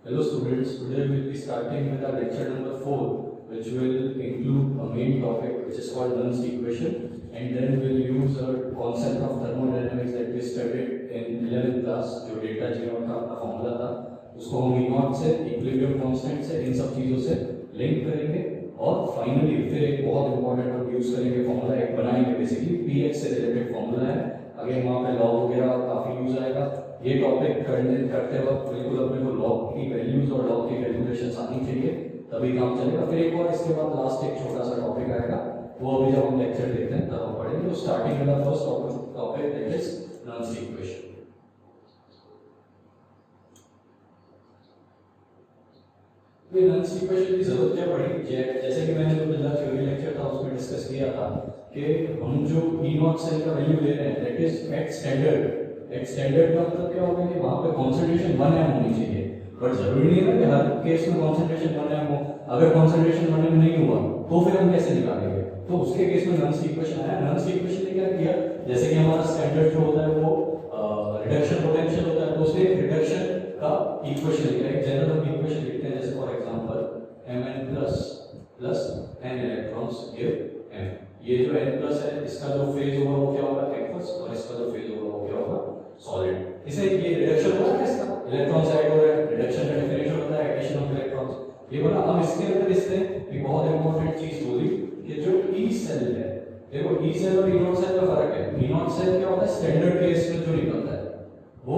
Hello students, today we will be starting with our lecture number 4, which will include a main topic which is called Nernst equation, and then we will use a concept of thermodynamics that we studied in 11th class, जो delta G not का अपना formula था, उसको हम ई not से, equilibrium constant से, इन सब चीज़ों से लिंक करेंगे और फाइनली फिर एक बहुत इंपॉर्टेंट वर्ड यूज करेंगे, फॉर्मूला एक बनाएंगे, बेसिकली पीएच से रिलेटेड फॉर्मूला है। अगेन वहाँ पे लॉग वगैरह काफ़ी यूज आएगा। ये टॉपिक करते वक्त बिल्कुल अपने को लॉग की वैल्यूज और लॉग की कैलकुलेशंस आनी चाहिए, तभी काम चलेगा। फिर एक और इसके बाद लास्ट एक छोटा सा टॉपिक आएगा, वो अभी जब हम लेक्चर देखते हैं तब हम पढ़ेंगे। तो स्टार्टिंग में first topic that is Nernst equation. ये नर्न्स इक्वेशन की जरूरत क्या पड़ी? जैसे कि मैंने जो पिछला थ्योरी लेक्चर था उसमें डिस्कस किया था कि हम जो ई नॉट सेल का वैल्यू ले रहे हैं दैट इज एट स्टैंडर्ड। एक स्टैंडर्ड का मतलब क्या होगा कि वहाँ पे कॉन्सेंट्रेशन 1 m होनी चाहिए, बट जरूरी नहीं है कि हर केस में कॉन्सेंट्रेशन 1 m हो। अगर कॉन्सेंट्रेशन 1 m नहीं हुआ तो फिर हम कैसे निकालेंगे? तो उसके केस में नर्न्स इक्वेशन आया। नर्न्स इक्वेशन ने क्या किया, जैसे कि हमारा स्टैंडर्ड जो होता है वो रिडक्शन पोटेंशियल होता है, तो उसने रिडक्शन का इक्वेशन लिखा है। जनरल हम इक्वेशन लिखते हैं, जैसे for example mn plus n electrons give m। ये जो n प्लस है इसका जो फेज होगा वो क्या होगा? एक्वस, और इसका जो फेज होगा वो क्या होगा? सॉलिड। इसे ये रिडक्शन होता है, इसका इलेक्ट्रॉन्स ऐड हो रहे हैं, रिडक्शन का डेफिनेशन होता है एडिशन ऑफ इलेक्ट्रॉन्स। ये बोला। अब इसके अंदर इसने एक बहुत इंपॉर्टेंट चीज बोली कि जो ई सेल है, देखो ई सेल और ई नॉट सेल का फर्क है। ई नॉट सेल क्या होता है? स्टैंडर्ड केस में जो निकलता है वो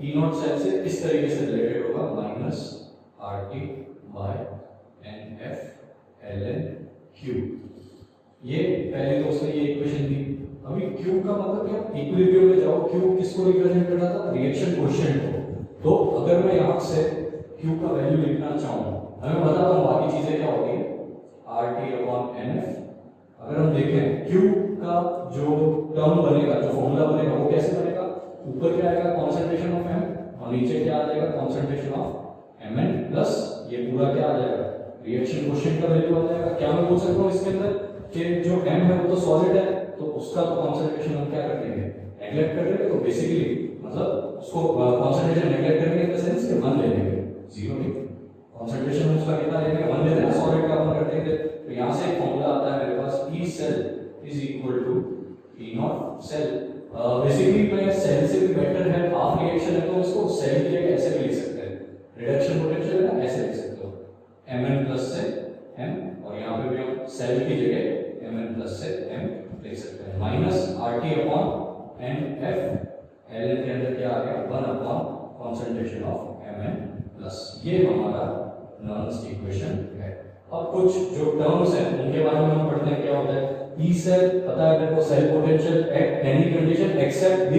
ई नॉट सेल से इस तरीके से रिलेटेड होगा, minus RT by NF ln Q। ये पहले तो उसने ये इक्वेशन दी। अभी Q का मतलब क्या? इक्विलिब्रियम में जाओ, Q किसको रिप्रेजेंट करता था? रिएक्शन कोएफिशिएंट को। तो अगर मैं यहाँ से Q का वैल्यू लिखना चाहूँ, मैं बताता हूँ बाकी चीजें क्या होगी, RT/NF। अगर हम देखें Q का जो टर्म बनेगा, जो फॉर्मूला बनेगा वो कैसे बनेगा? ऊपर क्या आएगा? कॉन्सेंट्रेशन ऑफ M, और नीचे क्या आ जाएगा? कॉन्सेंट्रेशन ऑफ Mn प्लस ये पूरा क्या आ जाएगा? रिएक्शन कोएफिशिएंट का वैल्यू आ जाएगा। क्या मैं बोल सकता हूँ इसके अंदर कि जो M है वो तो सॉलिड है, तो उसका तो कॉन्सेंट्रेशन हम क्या कर देंगे? नेगलेक्ट कर देंगे। तो बेसिकली मतलब उसको कॉन्सेंट्रेशन नेगलेक्ट करेंगे इन द सेंस कि 1 ले लेंगे, 0 नहीं। कॉन्सेंट्रेशन उसका कितना लेंगे? 1 ले लेंगे, सॉलिड का 1 कर देंगे। तो यहाँ से एक फॉर्मूला आता है मेरे पास, E cell is equal to E not cell. Basically मैं सेल से भी बेटर है, हाफ रिएक्शन है, तो इसको सेल की जगह ऐसे भी लिख सकते हैं, रिडक्शन पोटेंशियल है ना, ऐसे लिख सकते हो, Mn प्लस से M, और यहाँ पे भी हम सेल की जगह Mn प्लस से M लिख सकते हैं, माइनस RT/NF ln के अंदर क्या आ गया? 1 कॉन्सेंट्रेशन ऑफ Mn प्लस। ये हमारा नर्न्स इक्वेशन है। अब कुछ जो टर्म्स हैं उनके बारे में हम पढ़ते हैं। क्या होता है? ई सेल पता है मेरे को, cell potential at any condition except the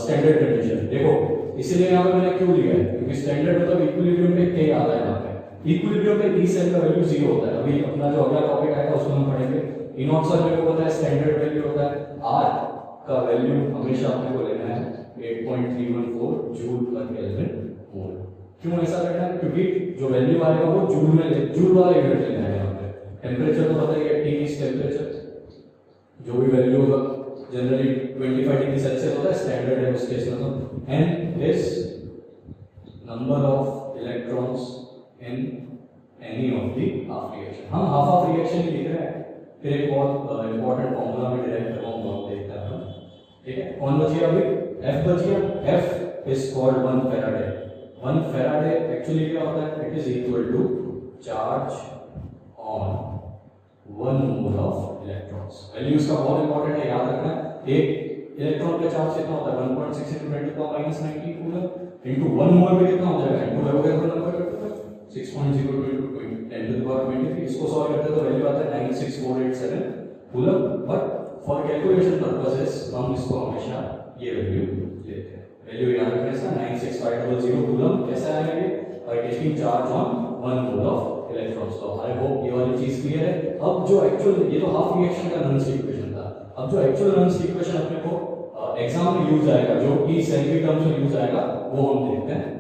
standard condition. देखो इसीलिए यहाँ पे मैंने क्यों लिया है, क्योंकि स्टैंडर्ड मतलब इक्विलिब्रियम पे K आता है। यहाँ पे इक्विलिब्रियम पे ई सेल का वैल्यू 0 होता है। अभी अपना जो अगला टॉपिक आएगा उसमें हम पढ़ेंगे। ई नॉट सेल मेरे को पता है स्टैंडर्ड वैल्यू होता है, R का वैल्यू हमेशा अपने को लेना है 8.314 जूल पर केल्विन मोल। क्यों ऐसा करना है? क्योंकि जो वैल्यू आएगा वो जूल में, जूल वाला यूनिट लेना है। यहाँ पे टेम्परेचर तो पता ही है, T इज टेम्परेचर, जो भी वैल्यू होगा जनरली 25 डिग्री सेल्सियस होता है, स्टैंडर्ड है उस केस में। तो N is number of electrons in any of the half reaction. हम हाफ ऑफ रिएक्शन ही लिख रहे हैं। फिर एक बहुत इंपॉर्टेंट फॉर्मूला में डिराइव करवाऊंगा, आप देखते हैं। ठीक है, कौन बच गया? अभी F बच गया। F is called 1 Faraday. 1 Faraday actually क्या होता है? It is equal to charge on 1 mole of electrons. Value इसका बहुत इंपॉर्टेंट है, याद रखना है। एक इलेक्ट्रॉन का चार्ज कितना होता है? 1.6 × 10⁻⁹ कूलम इनटू 1 मोल पे कितना हो जाएगा? इनटू वोल्टेज का नंबर करते हैं 6.022 10⁻23। इसको सॉल्व करते तो वैल्यू आता है 96487 coulomb. But for calculation purposes हम इसको हमेशा ये वैल्यू लेते हैं। वैल्यू याद रखने से 96500 कूलम कैसे आएंगे? By taking charge on 1 mole of electrons. तो आई होप ये वाली चीज क्लियर है। अब जो एक्चुअल, ये तो हाफ रिएक्शन का नर्न्स इक्वेशन था। अब जो एक्चुअल नर्न्स इक्वेशन अपने को एग्जाम में यूज आएगा, जो ई सेल की टर्म्स में यूज आएगा, वो हम देखते हैं।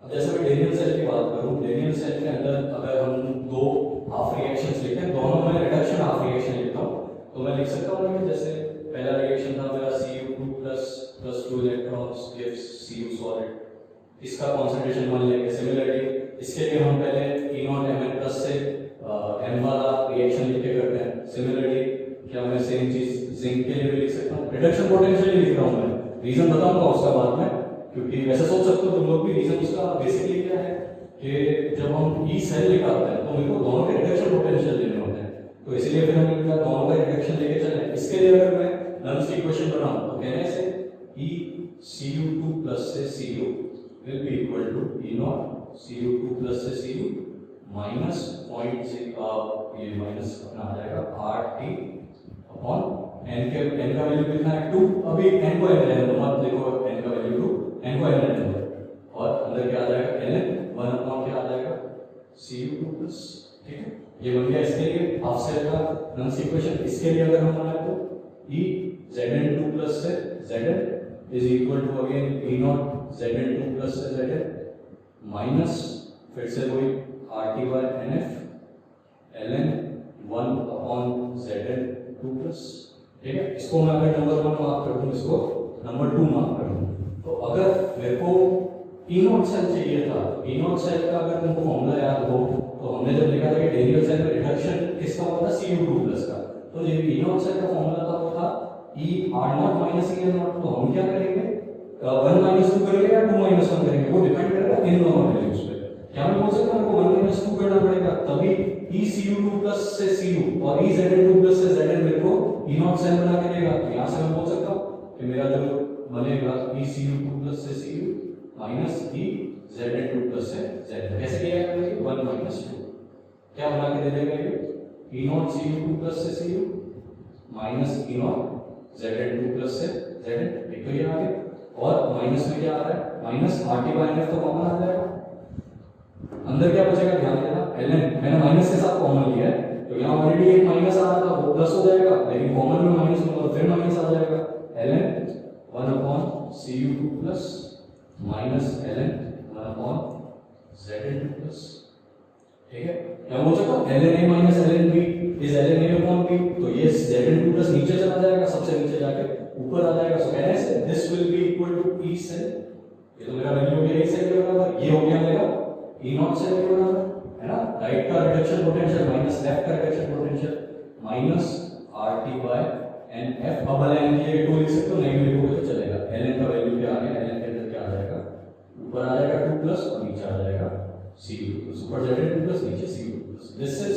अब जैसे मैं डेनियल सेल की बात करूं, डेनियल सेल के अंदर अगर हम दो हाफ रिएक्शंस लिखते हैं, दोनों में रिडक्शन हाफ रिएक्शन लिखता हूं, तो मैं लिख सकता हूं कि जैसे पहला रिएक्शन था मेरा Cu2 + 2 electrons gives Cu solid, इसका कॉन्सेंट्रेशन 1 लेंगे। सिमिलरली इसके लिए हम पहले E0 Mn प्लस से M वाला रिएक्शन लिख के करते हैं। सिमिलरली क्या मैं सेम चीज जिंक के लिए भी लिख सकता हूँ? रिडक्शन पोटेंशियल लिख रहा हूँ मैं, रीजन बताऊंगा उसका बाद में, क्योंकि वैसे सोच सकते हो तुम लोग भी। रीजन उसका बेसिकली क्या है कि जब हम ई सेल निकालते हैं तो मेरे को दोनों के रिडक्शन पोटेंशियल लेने होते हैं, तो इसलिए फिर हम इनका दोनों का रिडक्शन लेके चले। इसके लिए अगर मैं नल्स की इक्वेशन बनाऊं तो कहने से ECU2 प्लस से Cu will be equal to E0 Cu2 plus से Cu माइनस पॉइंट से ये माइनस अपना आ जाएगा RT अपॉन n के n का वैल्यू कितना है 2। अभी n को n रहने दो, मत देखो n का वैल्यू 2, n को n रहने दो, और अंदर क्या आ जाएगा ln 1 अपॉन क्या आ जाएगा Cu2 प्लस। ठीक है, ये बन गया इसके लिए हाफ सेल का नल्स इक्वेशन। इसके लिए अगर हम बनाए तो E Zn2 प्लस से Zn is equal to again E0 Zn2 plus से Zn माइनस फिर से वही RT by NF ln 1 upon Zn2 plus. ठीक है, इसको मैं अगर नंबर 1 मार्क कर दूं, इसको नंबर 2 मार्क कर दूं, तो अगर मेरे को E0 सेल चाहिए था, E0 सेल का अगर तुमको फॉर्मूला याद हो तो हमने जब लिखा था कि डेनियल सेल में रिडक्शन किसका होता है Cu2 प्लस का, तो ये E0 सेल का फॉर्मूला था वो था E R0 minus E L0। तो हम क्या करेंगे 1 माइनस 2 करेंगे या 2 माइनस 1 करेंगे, वो डिपेंड करेगा इन दोनों वैल्यूज पे। क्या मैं बोल सकता हूं को 1 माइनस 2 करना पड़ेगा, तभी ECU2 प्लस से Cu और EZn2 प्लस से Zn मेरे को E0 सेल बना के देगा। तो यहां से मैं बोल सकता हूं कि मेरा जो बनेगा ECU2 प्लस से Cu माइनस EZn2 प्लस से Zn। कैसे किया जाएगा 1 माइनस 2 क्या बना के दे देगा ये E0 Cu2 प्लस से Cu minus E0 Zn2 plus से Zn। एक तो ये आ गया, और माइनस में क्या आ रहा है माइनस RT बाय NF तो कॉमन आ जाएगा। अंदर क्या बचेगा ध्यान देना, ln मैंने माइनस के साथ कॉमन लिया है, तो यहाँ ऑलरेडी एक माइनस आ रहा था वो प्लस हो जाएगा, लेकिन कॉमन में माइनस लूंगा तो फिर माइनस आ जाएगा ln 1 upon Cu2 plus minus ln 1 upon Zn2 plus. ठीक है, क्या बोल सकता हूँ ln A minus ln B is ln A upon B, तो ये Zn2 प्लस नीचे चला जाएगा, सबसे नीचे जाके ऊपर आ जाएगा। सो कहने से this will be equal to E cell, ये तो मेरा वैल्यू हो गया E सेल के बराबर, ये हो गया मेरा E0 सेल के बराबर, है ना। राइट का रिडक्शन पोटेंशियल माइनस लेफ्ट का reduction potential minus RT by NF। अब ln के लिए 2 लिख सकते हो, नहीं भी लिखोगे तो चलेगा। ln का वैल्यू क्या आ गया, ln के अंदर क्या आ जाएगा ऊपर आ जाएगा 2 प्लस और नीचे आ जाएगा Cu2 प्लस, ऊपर Zn2 प्लस नीचे Cu2 plus. This is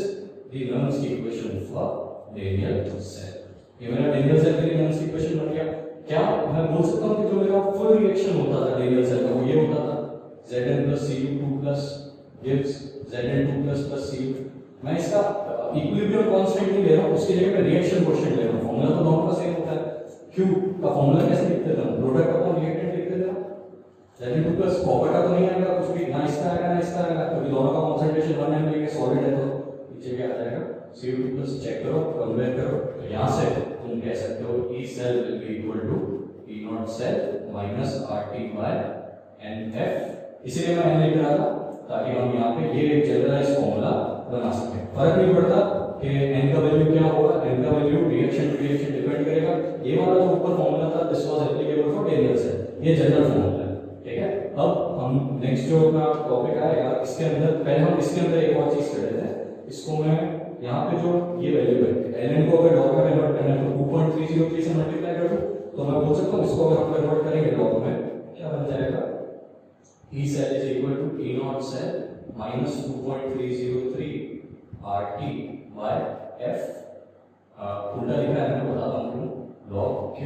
the Nernst equation for Daniell cell. ये मेरा डेनियल सेल के लिए नल्स इक्वेशन बन गया। क्या मैं बोल सकता हूं कि जो मेरा फुल रिएक्शन होता था डेनियल सेल का वो ये होता था Zn plus Cu2 plus gives Zn2 plus plus Cu। मैं इसका इक्विलिब्रियम कांस्टेंट नहीं ले रहा हूं, उसकी जगह पे रिएक्शन कोएफिशिएंट ले रहा हूं। फार्मूला तो दोनों का सेम होता है। Q का फार्मूला कैसे लिखते थे हम, प्रोडक्ट अपॉन रिएक्टेंट लिखते थे ना। Zn2 प्लस कॉपर का तो नहीं आएगा कुछ भी, ना इसका आएगा ना इसका आएगा, क्योंकि दोनों का कांसंट्रेशन 1 mg के सॉलिड है, तो नीचे क्या आ जाएगा Cu2 प्लस। चेक करो, कंपेयर करो, तो यहां से तुम कह सकते हो E cell will be equal to E0 cell minus RT by NF। इसीलिए मैं n लिख रहा था ताकि हम यहाँ पे ये जनरलाइज फॉर्मूला बना सकें। फर्क नहीं पड़ता कि n का वैल्यू क्या होगा, n का value reaction to reaction depend करेगा। ये वाला जो ऊपर फॉर्मूला था this was applicable for Daniell cell, ये जनरल फॉर्मूला है। ठीक है, अब हम नेक्स्ट जो अपना टॉपिक आएगा इसके अंदर, पहले हम इसके अंदर एक और चीज कर लेते हैं। इसको मैं यहाँ पे जो ये वैल्यू है ln को अगर लॉग में कन्वर्ट करना है तो 2.303 से मल्टीप्लाई कर दूं, तो मैं बोल सकता हूँ इसको अगर हम कन्वर्ट करेंगे लॉग में क्या बन जाएगा E cell is equal to E0 cell minus 2.303 RT by F। उल्टा लिखा है, मैं बताता हूँ log Q।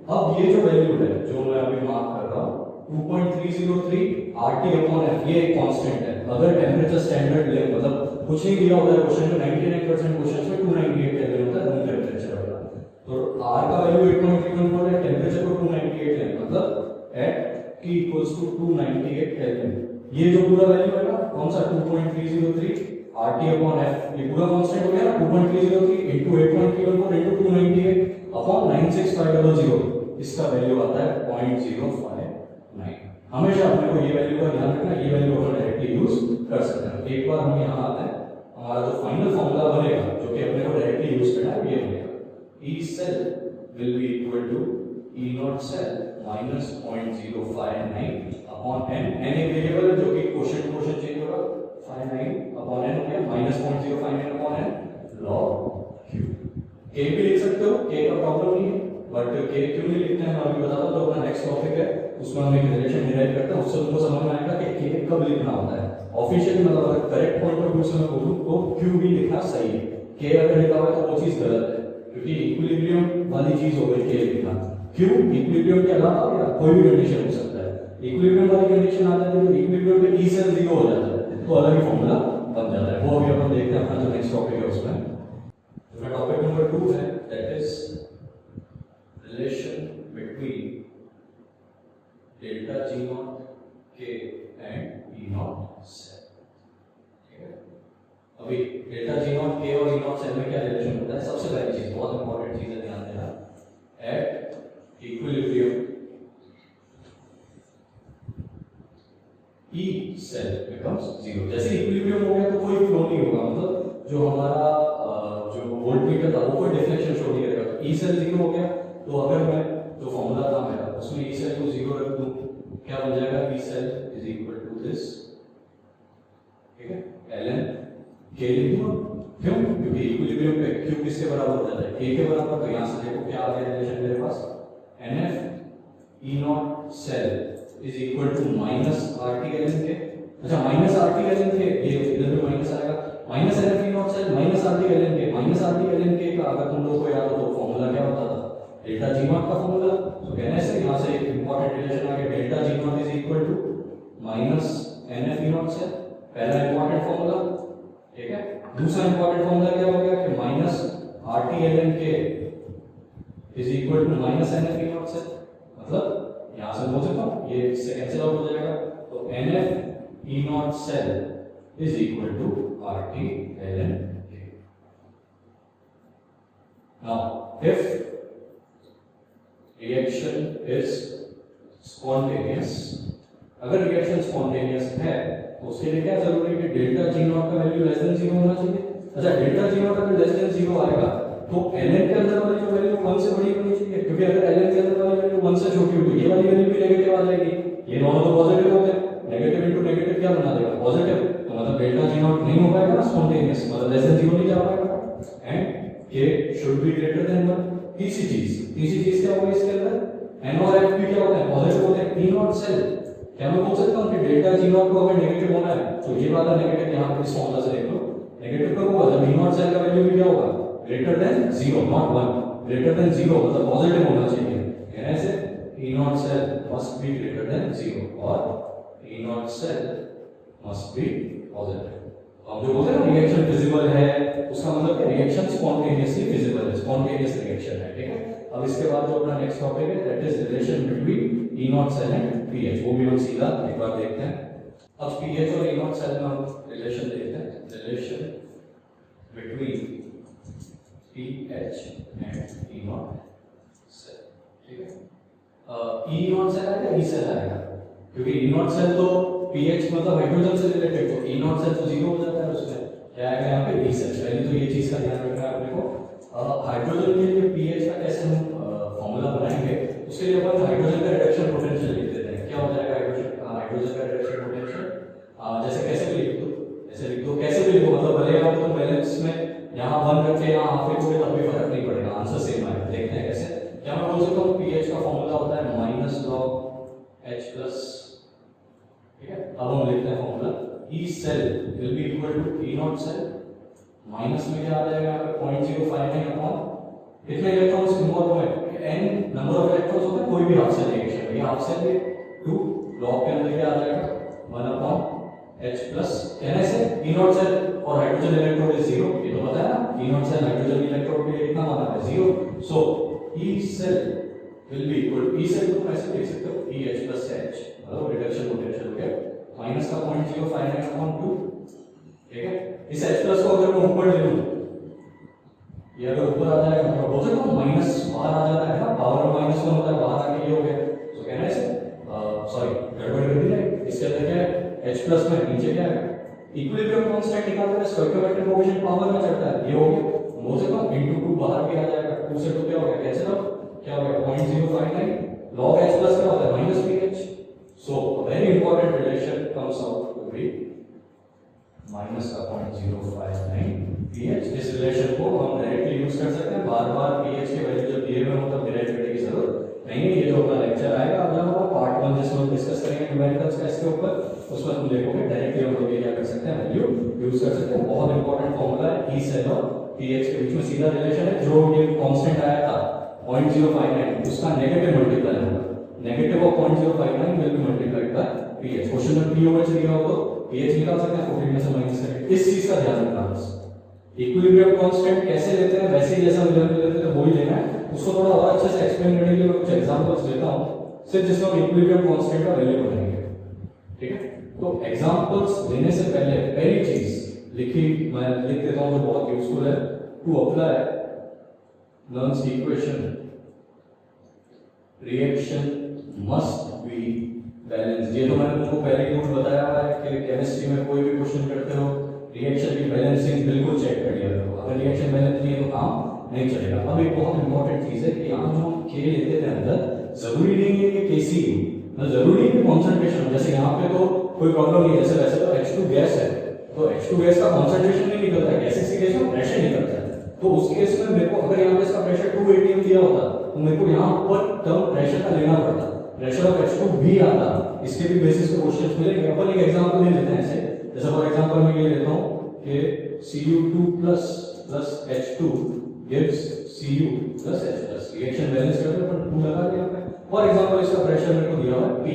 अब ये जो वैल्यू है जो मैं अभी मार्क कर रहा हूँ 2.303 RT अपॉन F, ये एक कांस्टेंट है। अगर टेम्परेचर स्टैंडर्ड ले मतलब कुछ नहीं दिया होता है क्वेश्चन में, 99% क्वेश्चंस में 298 केल्विन होता है रूम टेम्परेचर वाला, तो R का वैल्यू 8.314 है, टेम्परेचर को 298 है, मतलब at T equals to 298 kelvin. ये जो पूरा वैल्यू है ना कौन सा 2.303 RT अपॉन F, ये पूरा कांस्टेंट हो गया ना 2.303 into 8.314 into 298 अपॉन 96500, इसका वैल्यू आता है 0.059। हमेशा अपने को ये वैल्यू का ध्यान रखना, ये वैल्यू हम डायरेक्टली यूज कर सकते हैं। एक बार हम यहाँ आते हैं, हमारा जो फाइनल फॉर्मूला बनेगा जो कि अपने को डायरेक्टली यूज करना है, ये बनेगा E cell will be equal to E0 cell minus 0.059 upon n, n एक वेरिएबल है जो कि क्वोशिएंट चेंज होगा, 59 अपॉन n हो गया -0.059 upon n log q। k भी लिख सकते हो, k का प्रॉब्लम नहीं है, बट k क्यों नहीं लिखते हैं मैं अभी बताता हूँ। तो अपना नेक्स्ट टॉपिक है उसमें हम एक रिलेशन डिराइव करते हैं, उससे तुमको समझ में आएगा कि k कब लिखना होता है। ऑफिशियली मतलब अगर करेक्ट पॉइंट ऑफ व्यू से मैं बोलूं तो q भी लिखना सही है, k अगर लिखा हुआ है तो वो चीज गलत है, क्योंकि इक्विलिब्रियम वाली चीज हो गई k लिखना। q इक्विलिब्रियम के अलावा या कोई भी कंडीशन हो सकता है, इक्विलिब्रियम वाली कंडीशन आ जाती है तो इक्विलिब्रियम में e सेल 0 हो जाता है तो अलग ही फॉर्मूला बन जाता है। वो अभी अपन देखते हैं अपना जो नेक्स्ट टॉपिक है उसमें। तो टॉपिक नंबर 2 है that is relation between delta g not k and e not cell. ठीक है, अभी डेल्टा g नॉट k और e नॉट सेल में क्या रिलेशन होता है? सबसे पहली चीज, बहुत इंपॉर्टेंट चीज है, ध्यान देना, at equilibrium E cell becomes 0। जैसे इक्विलिब्रियम हो गया तो कोई फ्लो नहीं होगा, मतलब जो हमारा जो वोल्टमीटर था वो कोई डिफ्लेक्शन शो नहीं करेगा। E cell 0 हो गया तो अगर मैं जो फॉर्मूला था मेरा उसमें E cell को 0 रख दूं, क्या बन जाएगा? E cell is equal to this, ठीक है, ln k लिख दूंगा। क्यों? क्योंकि इक्विलिब्रियम पे q किसके बराबर हो जाता है? k के बराबर। तो यहां से देखो क्या आ गया रिलेशन मेरे पास, nf e not cell is equal to minus RT ln k। अच्छा, माइनस RT ln k, ये इधर भी माइनस आएगा, minus NF e not cell minus RT ln k। Minus RT ln k का अगर तुम लोग को याद हो तो फॉर्मूला क्या होता था? डेल्टा g नॉट का फॉर्मूला। तो कहने से यहां से एक इंपॉर्टेंट रिलेशन आ गया, delta g not is equal to minus NF e not cell, पहला इंपॉर्टेंट फॉर्मूला। ठीक है, दूसरा इंपॉर्टेंट फॉर्मूला क्या हो गया कि minus RT ln k is equal to minus NF e not cell. मतलब यहां से बोल सकता हूं ये इससे कैंसिल आउट हो जाएगा, तो NF e not cell is equal to RT ln k। Now if reaction is spontaneous, अगर रिएक्शन स्पॉन्टेनियस है तो उसके लिए क्या जरूरी है कि डेल्टा g नॉट का वैल्यू लेस देन 0 होना चाहिए। अच्छा, डेल्टा g नॉट अगर लेस देन 0 आएगा तो ln के अंदर वाली जो वैल्यू 1 से बड़ी होनी चाहिए, क्योंकि अगर ln के अंदर वाली वैल्यू 1 से छोटी होगी ये वाली वैल्यू भी नेगेटिव आ जाएगी। ये दोनों तो पॉजिटिव होते हैं, नेगेटिव इनटू नेगेटिव क्या बना देगा? पॉजिटिव। तो मतलब डेल्टा g नॉट नहीं हो पाएगा ना स्पॉन्टेनियस, मतलब लेस देन 0 नहीं जा पाएगा, and k should be greater then 1। तीसरी चीज क्या होगी इसके अंदर? n और f भी क्या होते हैं? पॉजिटिव होते हैं। e नॉट सेल, क्या मैं बोल सकता हूं कि डेल्टा g नॉट को अगर नेगेटिव होना है तो ये वाला नेगेटिव यहां पे इस फॉर्मूला से देख लो, नेगेटिव कब होगा? जब e नॉट सेल का वैल्यू भी क्या होगा? Greater than 0, not 1, greater than 0 मतलब पॉजिटिव होना चाहिए। कहने से e not cell must be greater than 0 और e not cell must be positive. हम जो बोलते हैं ना रिएक्शन फिजिबल है, उसका मतलब क्या? रिएक्शन स्पॉन्टेनियसली फिजिबल है, स्पॉन्टेनियस रिएक्शन है। ठीक है, अब इसके बाद जो अपना नेक्स्ट टॉपिक है that is relation between e not cell and pH। वो भी हम सीधा एक बार देखते हैं। अब pH और e नॉट सेल में हम रिलेशन देखते हैं, relation between pH and e not cell. ठीक है, e नॉट सेल आएगा, e सेल आएगा, क्योंकि e नॉट सेल तो pH मतलब हाइड्रोजन से रिलेटेड, तो e नॉट सेल तो 0 हो जाता है, उसमें क्या आएगा यहाँ पे? e cell. पहले तो ये चीज का ध्यान रखना है अपने को। हाइड्रोजन के लिए pH का कैसे हम फॉर्मूला बनाएंगे, उसके लिए अपन हाइड्रोजन का रिडक्शन पोटेंशियल लिख देते हैं। क्या हो जाएगा हाइड्रोजन का रिडक्शन पोटेंशियल? जैसे कैसे भी लिख दो, ऐसे लिख दो, कैसे भी लिखो, मतलब भले आप तुम बैलेंस में यहाँ 1 रख के यहाँ हाफ लिखोगे तब भी फर्क नहीं पड़ेगा, आंसर सेम आएगा। देखते हैं कैसे। क्या मैं बोल सकता हूँ pH का फॉर्मूला होता है माइनस लॉग H प्लस। ठीक है, अब हम लिखते हैं formula, E cell will be equal to E not cell, minus में क्या आ जाएगा यहाँ पे 0.059 अपॉन कितने इलेक्ट्रॉन्स इन्वॉल्व हुए? n नंबर ऑफ इलेक्ट्रॉन्स होता है कोई भी हाफ सेल रिएक्शन में, ये हाफ सेल में 2 लॉग के अंदर क्या आ जाएगा 1 अपॉन H प्लस। कहने से E नॉट सेल और हाइड्रोजन इलेक्ट्रोड इज 0, ये तो पता है ना, E not cell hydrogen electrode के लिए कितना माना है? 0। So E cell will be equal, E cell को ऐसे लिख सकते हो EH प्लस H, मतलब रिडक्शन पोटेंशियल हो गया माइनस का 0.059 अपॉन 2। ठीक है, इस H प्लस को अगर मैं ऊपर ले लूं, ये अगर ऊपर आ जाएगा तो बोल सकता हूं माइनस बाहर आ जाता है ना, पावर में -1 होता है, बाहर आके ये हो गया। तो कहना है सॉरी गड़बड़ कर दी है, इसके अंदर क्या है? H प्लस में नीचे क्या है? इक्विलिब्रियम कांस्टेंट निकालते हैं, स्टोइकोमेट्रिक कोएफिशिएंट पावर में चढ़ता है, ये हो गया। बोल सकता हूं इनटू 2 बाहर भी आ जाएगा, 2 से 2 क्या हो गया? कैसे? तो क्या हो गया? 0.059 log H प्लस क्या होता है? -pH। So a very important relation comes out to be minus का 0.059 pH। इस रिलेशन को हम डायरेक्टली यूज कर सकते हैं, बार बार pH के वैल्यू जब दिए हुए हो तब डिराइव करने की जरूरत नहीं है। ये जो अपना लेक्चर आएगा अगला होगा पार्ट 1 जिसमें हम डिस्कस करेंगे न्यूमेरिकल्स का इसके ऊपर, उसमें तुम देखोगे डायरेक्टली हम लोग ये क्या कर सकते हैं, वैल्यू यूज कर सकते हैं। बहुत इंपॉर्टेंट फॉर्मूला है ई सेल और pH के बीच में सीधा रिलेशन है। जो ये कांस्टेंट आया था 0.059 उसका नेगेटिव मल्टीप्लाई होगा, negative of 0.059 will be multiplied by pH। Question में pOH दिया हो तो pH निकाल सकते हैं, 14 में से माइनस करके। इस चीज का ध्यान रखना बस। इक्विलिब्रियम कांस्टेंट कैसे लेते हैं, वैसे ही जैसा मिलन में लेते थे वो ही लेना है। उसको थोड़ा और अच्छे से एक्सप्लेन करने के लिए मैं कुछ एग्जांपल्स देता हूं सिर्फ जिसमें हम इक्विलिब्रियम कांस्टेंट का वैल्यू बनाएंगे, ठीक है। तो एग्जांपल्स देने से पहले पहली चीज लिखी मैं लिख देता हूं जो बहुत यूजफुल है, to apply Nernst equation reaction must be balance. ये तो मैंने तुमको पहले ही रूल बताया हुआ है कि केमिस्ट्री में कोई भी क्वेश्चन करते हो रिएक्शन की बैलेंसिंग बिल्कुल चेक कर लिया करो, अगर रिएक्शन बैलेंस नहीं है तो काम नहीं चलेगा। अब एक बहुत इंपॉर्टेंट चीज है कि यहाँ जो हम के लेते थे अंदर, जरूरी नहीं है कि केसी मतलब जरूरी है कि कॉन्सेंट्रेशन, जैसे यहाँ पे तो कोई प्रॉब्लम नहीं है, जैसे वैसे तो H2 गैस है तो H2 गैस का कॉन्सेंट्रेशन नहीं निकलता है, गैसेस की केस में प्रेशर निकलता है। तो उस केस में मेरे को अगर यहाँ पे इसका प्रेशर 2 atm दिया होता तो मेरे को यहाँ पर टर्म प्रेशर का लेना पड़ता, प्रेशर ऑफ H2 भी आता। इसके भी बेसिस पे क्वेश्चंस मिलेंगे। अपन एक एग्जांपल ले लेते हैं ऐसे, जैसे फॉर एग्जांपल मैं ये लेता हूं कि Cu2 plus H2 gives Cu plus H+। Reaction balance करते हैं पर 2 लगा दिया हमने। फॉर एग्जांपल इसका प्रेशर मेरे को दिया हुआ है P,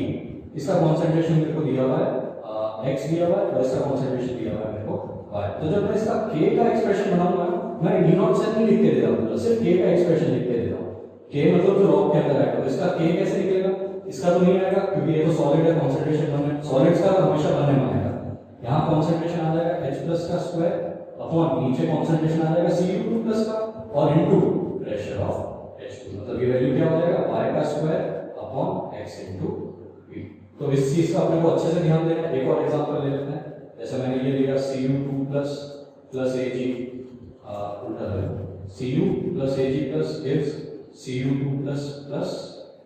इसका कंसंट्रेशन मेरे को दिया हुआ है X दिया हुआ है और इसका कंसंट्रेशन दिया हुआ है मेरे को Y। तो जब मैं इसका K का एक्सप्रेशन बनाऊंगा मैं E0 सेल नहीं लिख के दे रहा हूं, सिर्फ K का एक्सप्रेशन लिख के दे रहा हूं। K मतलब जो रॉक के अंदर है, तो इसका K कैसे निकलेगा, इसका तो नहीं आएगा क्योंकि ये तो सॉलिड है, कंसंट्रेशन कम है, सॉलिड्स का हमेशा बनने में आएगा। यहाँ कंसंट्रेशन आ जाएगा H+ का स्क्वायर अपॉन नीचे कंसंट्रेशन आ जाएगा Cu2+ का और इनटू प्रेशर ऑफ H2, मतलब ये वैल्यू क्या हो जाएगा Y का square upon X into P। तो इस चीज का अपने को अच्छे से ध्यान देना है। एक और एग्जांपल ले लेते हैं, जैसे मैंने ये लिया Cu2+ plus Ag उल्टा है, Cu plus Ag plus gives Cu2 plus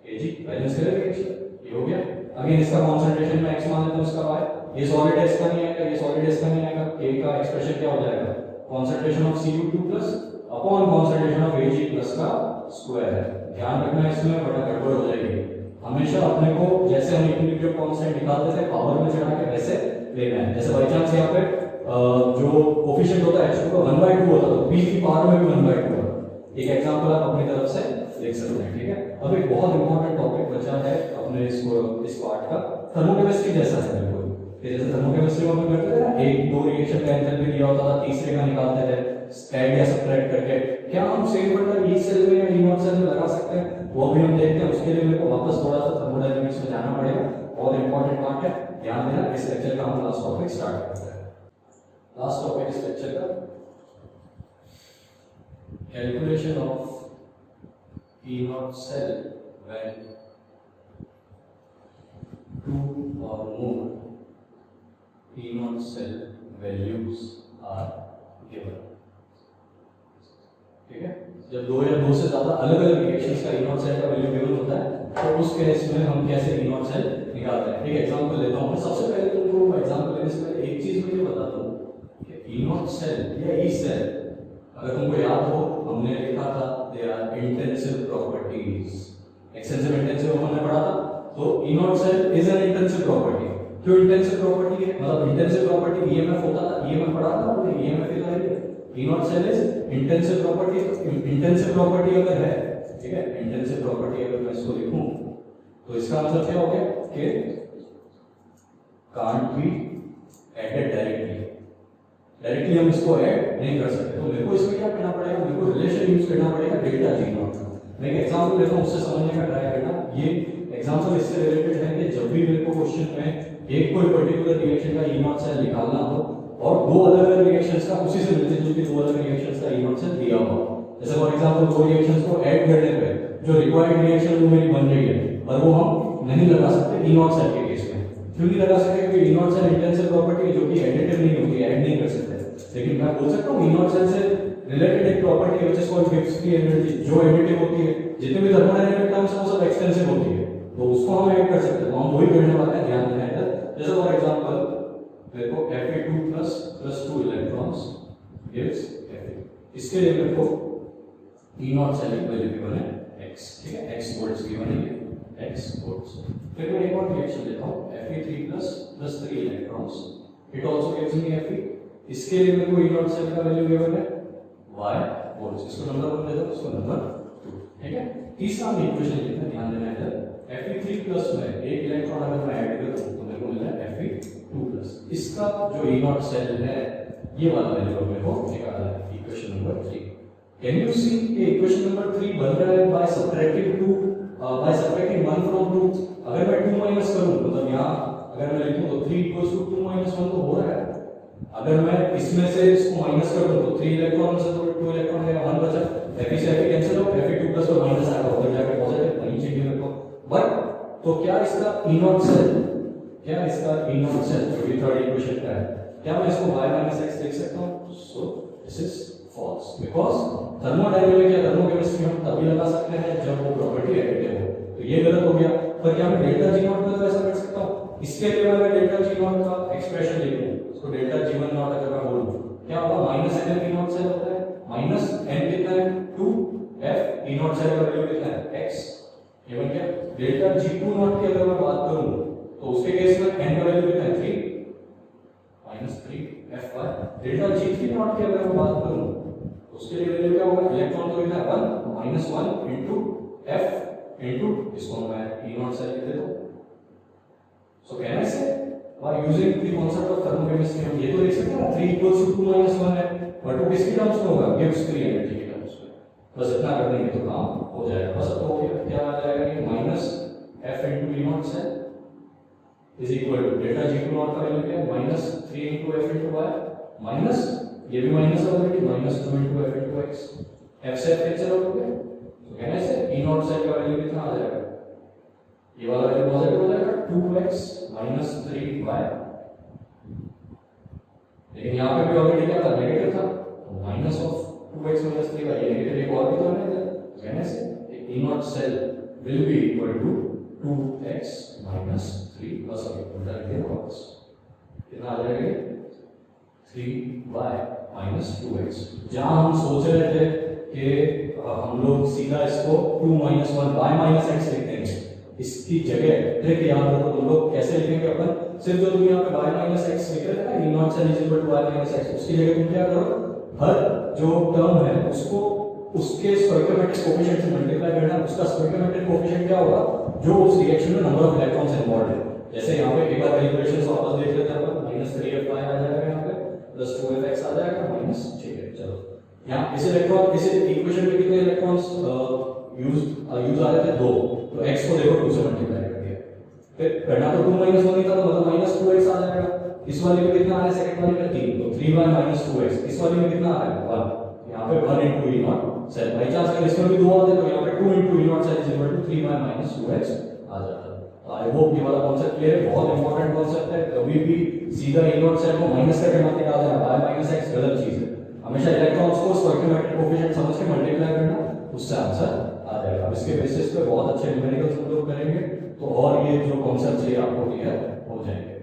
Ag, balance करेंगे ये हो गया। अगेन इसका कंसंट्रेशन में x मान लेता हूं, इसका y, ये सॉलिड है इसका नहीं आएगा, ये सॉलिड है इसका नहीं आएगा, k का एक्सप्रेशन क्या हो जाएगा concentration of Cu2 plus upon concentration of Ag plus का स्क्वायर है। ध्यान रखना इसमें बड़ा गड़बड़ हो जाएगी, हमेशा अपने को जैसे हम इक्विलिब्रियम कांस्टेंट निकालते थे पावर में चढ़ा के वैसे लेना है। जैसे बाय चांस यहाँ पे जो कोफिशिएंट होता है H2 का 1/2 होता है तो p की पावर में भी 1/2 होगा। एक एग्जांपल आप अपनी तरफ से देख सकते हैं, ठीक है। अब एक बहुत इंपॉर्टेंट टॉपिक बचा है अपने इस पार्ट का, थर्मोकेमिस्ट्री जैसा है बिल्कुल। जैसे थर्मोकेमिस्ट्री में हम करते थे ना, एक दो रिएक्शन का एंथैल्पी दिया होता था, तीसरे का निकालते थे ऐड या सब्ट्रैक्ट करके। क्या हम सेम फंडा ई सेल में या E0 सेल में लगा सकते हैं, वो भी हम देखते हैं। उसके लिए मेरे को वापस थोड़ा सा थर्मोडायनामिक्स में जाना पड़ेगा, बहुत इंपॉर्टेंट पार्ट है, ध्यान देना। इस लेक्चर का हम लास्ट टॉपिक स्टार्ट करते हैं। लास्ट टॉपिक इस लेक्चर का calculation of E0 cell when 2 or more E0 cell values are given, ठीक है। जब दो या दो से ज्यादा अलग अलग रिएक्शंस का E0 सेल का वैल्यू गिवन होता है तो उस केस में हम कैसे E0 सेल निकालते हैं। एक एग्जांपल लेता हूं। सबसे पहले तुमको एग्जांपल लेने से पहले एक चीज मुझे बता दो कि E0 सेल या E सेल, अगर तुमको याद हो हमने लिखा था they are intensive properties, extensive intensive हमने पढ़ा था। तो E0 cell is an intensive property. क्यों इंटेंसिव प्रॉपर्टी है, मतलब इंटेंसिव प्रॉपर्टी EMF होता था, EMF पढ़ा था हमने, EMF is E0 cell is intensive property. Intensive property अगर है, ठीक है, इंटेंसिव प्रॉपर्टी अगर मैं इसको लिखूं तो इसका मतलब क्या हो गया कि कांट बी एडेड डायरेक्टली हम इसको ऐड नहीं कर सकते। तो मेरे को इसमें क्या करना पड़ेगा, मेरे को रिलेशन यूज करना पड़ेगा डेल्टा G0। मैं एक एग्जांपल लेता हूं, उससे समझने का ट्राई करना। ये एग्जांपल इससे रिलेटेड है कि जब भी मेरे को क्वेश्चन में एक कोई पर्टिकुलर रिएक्शन का E0 सेल निकालना हो और दो अलग अलग रिएक्शंस का उसी से मिलते जुलते दो अलग रिएक्शंस का E0 सेल दिया हो, जैसे फॉर एग्जांपल दो रिएक्शंस को ऐड करने पे जो रिक्वायर्ड रिएक्शन वो मेरी बन रही है और वो हम नहीं लगा सकते E0 सेल के केस में। क्यों नहीं लगा सकते, क्योंकि E0 सेल इंटेंसिव प्रॉपर्टी है जो कि एडिटिव नहीं होती, ऐड नहीं कर सकते। लेकिन मैं बोल सकता हूं E0 सेल से रिलेटेड एक प्रॉपर्टी है व्हिच इज कॉल्ड गिब्स की एनर्जी, जो एडिटिव होती है। जितने भी थर्मोडायनामिक टर्म्स हैं वो सब एक्सटेंसिव होती है, तो उसको हम ऐड कर सकते हैं, तो हम वही करने वाले हैं, ध्यान देना है। जैसे फॉर एग्जांपल मेरे को Fe2++2 इलेक्ट्रॉन्स गिव्स Fe, इसके लिए मेरे को E0 सेल की वैल्यू गिवन है x, ठीक है, x वोल्ट्स गिवन है x वोल्ट्स। फिर मैं एक और रिएक्शन लेता हूं Fe3++3 electrons, it also gives me Fe, इसके लिए मेरे को E0 सेल का वैल्यू गिवन है y वोल्ट्स, इसको नंबर 1 दे दो, इसको नंबर 2, ठीक है। तीसरा हम इक्वेशन लिखते हैं, ध्यान देना है, Fe3+ में एक इलेक्ट्रॉन अगर मैं ऐड करूं तो मेरे को मिल रहा है Fe2+, इसका जो E0 सेल है ये वाला वैल्यू मेरे को निकालना है, equation number 3। Can you see equation number 3 बन रहा है बाय सब्ट्रैक्टिंग 1 फ्रॉम 2। अगर मैं 2 माइनस करूं मतलब यहां अगर मैं लिखूं तो 3 = 2 - 1 तो हो रहा है। अगर मैं इसमें से इसको माइनस कर दूं तो 3 इलेक्ट्रॉन में से तो 2 इलेक्ट्रॉन मेरा 1 बचा, Fe से Fe कैंसिल हो, Fe2+ तो माइनस आएगा, उधर जाके पॉजिटिव नहीं चाहिए मेरे को। बट तो क्या इसका E0 सेल, क्या इसका E0 सेल जो ये थर्ड इक्वेशन का है, क्या मैं इसको y - x लिख सकता हूं? So this is false, because thermodynamic या थर्मोकेमिस्ट्री हम तभी लगा सकते हैं जब वो प्रॉपर्टी एडिटिव हो, तो ये गलत हो गया। पर क्या मैं डेल्टा G0 को ऐसा कर सकता हूं? इसके लिए मैं डेल्टा G0 का एक्सप्रेशन लिखूं, इसको डेल्टा G1 नॉट अगर मैं बोलूं, क्या होगा? -n E0 सेल होता है, -n कितना है 2 f E0 सेल का वैल्यू कितना है x, ये बन गया। डेल्टा G2 नॉट की अगर मैं बात करूं तो उसके केस में n का वैल्यू कितना है 3 -3 f y। Delta G3 not की अगर मैं बात करूं तो उसके लिए वैल्यू क्या होगा? इलेक्ट्रॉन तो कितना है 1 -1 इनटू f इनटू इसको मैं E0 सेल लिख देता हूं। सो कैन आई से by using the concept of thermochemistry हम ये तो लिख सकते हैं 3 = 2 - 1 है, बट वो किसके टर्म्स में होगा? गिब्स फ्री एनर्जी के टर्म्स में। बस इतना कर देंगे तो काम हो जाएगा। बस तो क्या आ जाएगा कि -f into E0 cell is equal to delta G2 not का वैल्यू क्या है? -3 into f into y minus ये भी माइनस है already, -2 into f into x, f से f कैंसिल हो गया। तो कहने से E0 सेल का वैल्यू कितना आ जाएगा? ये वाला वैल्यू पॉजिटिव हो जाएगा 2x - 3y, लेकिन यहाँ पे भी ऑलरेडी क्या था? नेगेटिव था, तो -2x - 3y, ये नेगेटिव एक और भी तो है। कहने से E0 cell will be equal to 2x - 3 बस अभी उल्टा लिख दिया वापस, कितना आ जाएगा? 3y - 2x। जहाँ हम सोच रहे थे कि हम लोग सीधा इसको 2 - 1 y - x लिख देंगे, इसकी जगह ट्रिक याद रखो तुम लोग कैसे लिखेंगे अपन, सिर्फ जो तुम यहाँ पे y - x लिख रहे थे E0 cell is equal to y - x, उसकी जगह तुम क्या करो? हर जो टर्म है उसको उसके स्टोइकियोमेट्रिक कोएफिशिएंट से मल्टीप्लाई करना। उसका स्टोइकियोमेट्रिक कोएफिशिएंट क्या होगा? जो उस रिएक्शन में नंबर ऑफ इलेक्ट्रॉन्स इन्वॉल्वड है। जैसे यहाँ पे एक बार कैलकुलेशंस वापस देख लेते हैं अपन, -3fy आ जाएगा यहाँ पे, +2fx आ जाएगा, -6। चलो यहाँ इस इक्वेशन में कितने इलेक्ट्रॉन्स यूज आ रहे थे? 2, तो x को देखो 2 से मल्टीप्लाई कर दिया, फिर करना तो 2 - 1 ही था, तो मतलब -2x आ जाएगा। इस वाले में कितना आ रहा है? सेकंड वाले में 3, तो 3y - 2x। इस वाले में कितना आ रहा है? 1, यहाँ पे 1 into E0 cell, by chance अगर इसमें भी 2 आते तो यहाँ पे 2 into E0 cell is equal to 3y - 2x आ जाता। तो आई होप ये वाला कांसेप्ट क्लियर है, बहुत इंपॉर्टेंट कांसेप्ट है। कभी भी सीधा E0 सेल को माइनस करके मत निकाल देना, y - x गलत चीज है। हमेशा इलेक्ट्रॉन्स को स्टोइकियोमेट्रिक कोएफिशिएंट समझ के मल्टीप्लाई करना, उससे आंसर आ जाएगा। अब इसके बेसिस पे बहुत अच्छे न्यूमेरिकल्स हम लोग करेंगे, तो और ये जो कांसेप्ट्स है आपको क्लियर हो जाएंगे।